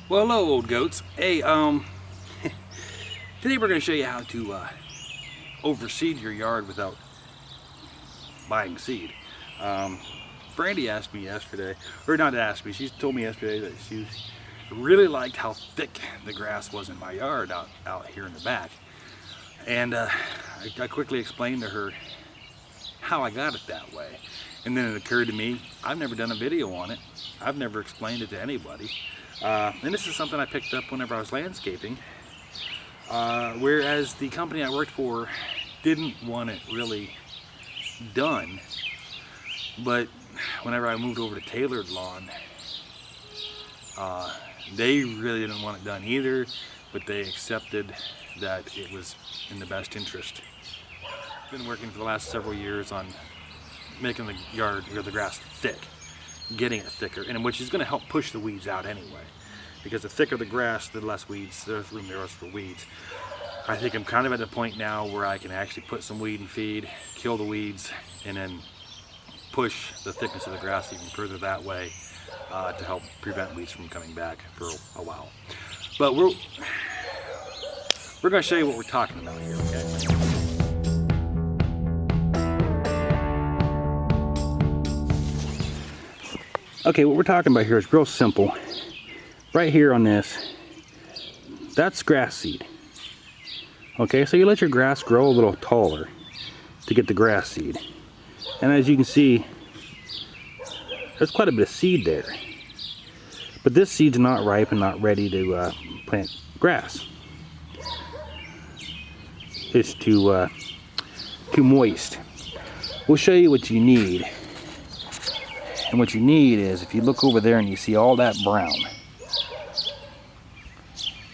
Well, hello, old goats. Hey, today we're going to show you how to overseed your yard without buying seed. Brandy asked me yesterday, or not asked me, she told me yesterday that she really liked how thick the grass was in my yard out here in the back. And I quickly explained to her how I got it that way. And then it occurred to me, I've never done a video on it. I've never explained it to anybody. And this is something I picked up whenever I was landscaping. Whereas the company I worked for didn't want it really done. But whenever I moved over to tailored lawn, they really didn't want it done either, but they accepted that it was in the best interest. I've been working for the last several years on making the yard or the grass thick, getting it thicker, and which is going to help push the weeds out anyway. Because the thicker the grass, the less weeds, there's room there for weeds. I think I'm kind of at the point now where I can actually put some weed and feed, kill the weeds, and then push the thickness of the grass even further that way to help prevent weeds from coming back for a while. But we're going to show you what we're talking about here, okay? Okay, what we're talking about here is real simple. Right here on this, that's grass seed. Okay, so you let your grass grow a little taller to get the grass seed. And as you can see, there's quite a bit of seed there. But this seed's not ripe and not ready to plant grass. It's too moist. We'll show you what you need. And what you need is, if you look over there and you see all that brown,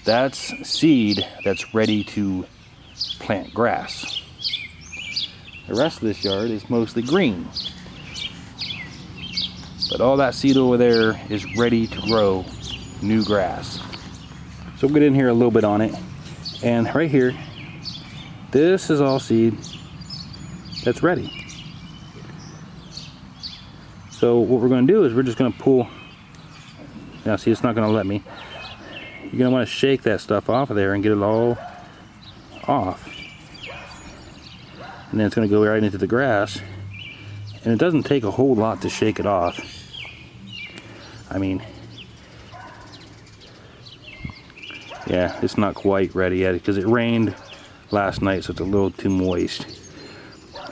that's seed that's ready to plant grass. The rest of this yard is mostly green. But all that seed over there is ready to grow new grass. So we'll get in here a little bit on it. And right here, this is all seed that's ready. So what we're going to do is we're just going to pull. Now see, it's not going to let me. You're going to want to shake that stuff off of there and get it all off. And then it's going to go right into the grass. And it doesn't take a whole lot to shake it off. I mean, yeah, it's not quite ready yet because it rained last night, so it's a little too moist.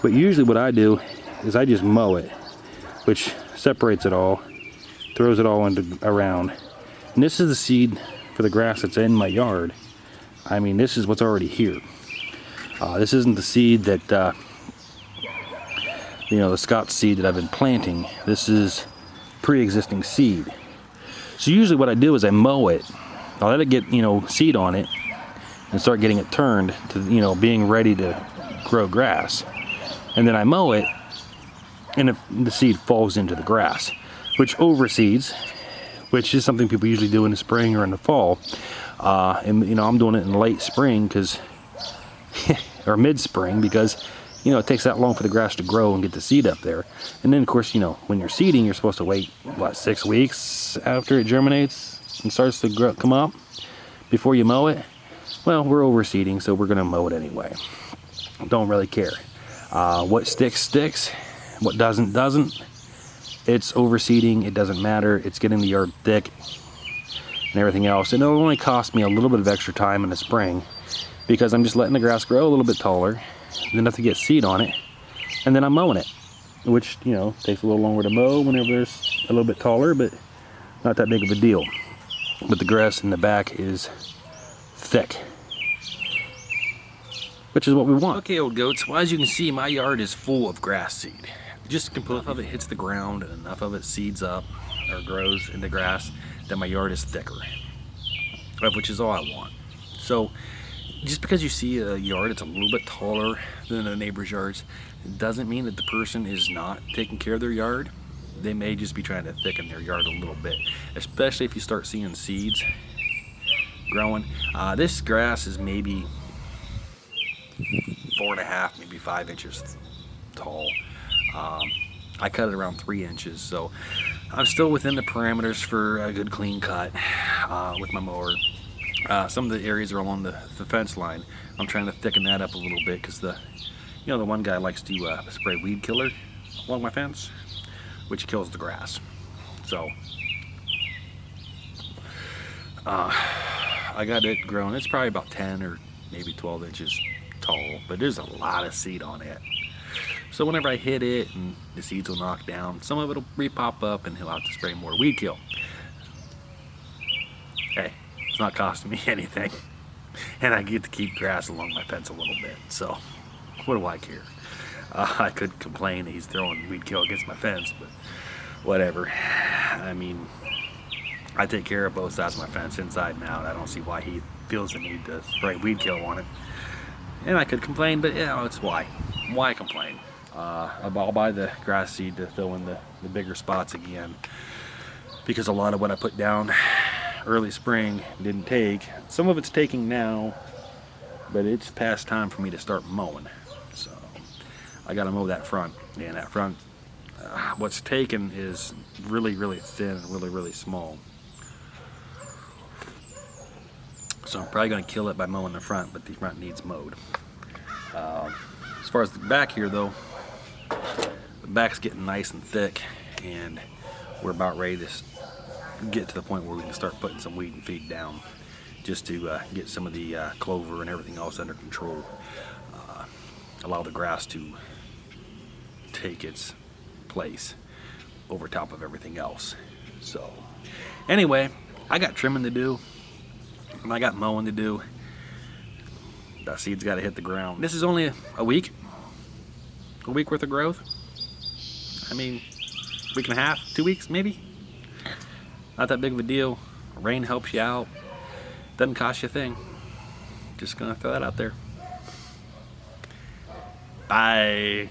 But usually what I do is I just mow it, which separates it all, throws it all around. And this is the seed for the grass that's in my yard. I mean, this is what's already here. This isn't the seed that, the Scott's seed that I've been planting. This is pre-existing seed. So usually what I do is I mow it. I'll let it get, seed on it and start getting it turned to, being ready to grow grass. And then I mow it, and if the seed falls into the grass, which overseeds, which is something people usually do in the spring or in the fall. And I'm doing it in late spring because, or mid-spring, because it takes that long for the grass to grow and get the seed up there. And then of course, when you're seeding, you're supposed to wait, 6 weeks after it germinates and starts to come up before you mow it. Well, we're overseeding, so we're gonna mow it anyway. Don't really care. What sticks, what doesn't. It's overseeding, it doesn't matter. It's getting the yard thick and everything else. And it'll only cost me a little bit of extra time in the spring because I'm just letting the grass grow a little bit taller, enough to get seed on it, and then I'm mowing it, which, takes a little longer to mow whenever there's a little bit taller, but not that big of a deal. But the grass in the back is thick, which is what we want. Okay, old goats, well, as you can see, my yard is full of grass seed. Just enough of it hits the ground and enough of it seeds up or grows into grass that my yard is thicker, which is all I want. So just because you see a yard that's a little bit taller than the neighbor's yards, it doesn't mean that the person is not taking care of their yard. They may just be trying to thicken their yard a little bit, especially if you start seeing seeds growing. This grass is maybe 4.5, maybe 5 inches tall. I cut it around 3 inches, so I'm still within the parameters for a good clean cut with my mower. Some of the areas are along the fence line. I'm trying to thicken that up a little bit because the one guy likes to spray weed killer along my fence, which kills the grass. So I got it grown. It's probably about 10 or maybe 12 inches tall, but there's a lot of seed on it. So whenever I hit it, and the seeds will knock down, some of it will re-pop up and he'll have to spray more weed kill. Hey, it's not costing me anything. And I get to keep grass along my fence a little bit, so what do I care? I could complain that he's throwing weed kill against my fence, but whatever. I mean, I take care of both sides of my fence, inside and out. I don't see why he feels the need to spray weed kill on it. And I could complain, but yeah, it's why. Why complain? I'll buy the grass seed to fill in the bigger spots again, because a lot of what I put down early spring didn't take. Some of it's taking now, but it's past time for me to start mowing. So I got to mow that front, and that front, what's taken is really, really thin and really, really small. So I'm probably going to kill it by mowing the front, but the front needs mowed. As far as the back here though, the back's getting nice and thick, and we're about ready to get to the point where we can start putting some weed and feed down, just to get some of the clover and everything else under control. Allow the grass to take its place over top of everything else. So anyway, I got trimming to do, and I got mowing to do. That seed's got to hit the ground. This is only a week worth of growth. I mean, week and a half, 2 weeks maybe. Not that big of a deal. Rain helps you out. Doesn't cost you a thing. Just gonna throw that out there. Bye.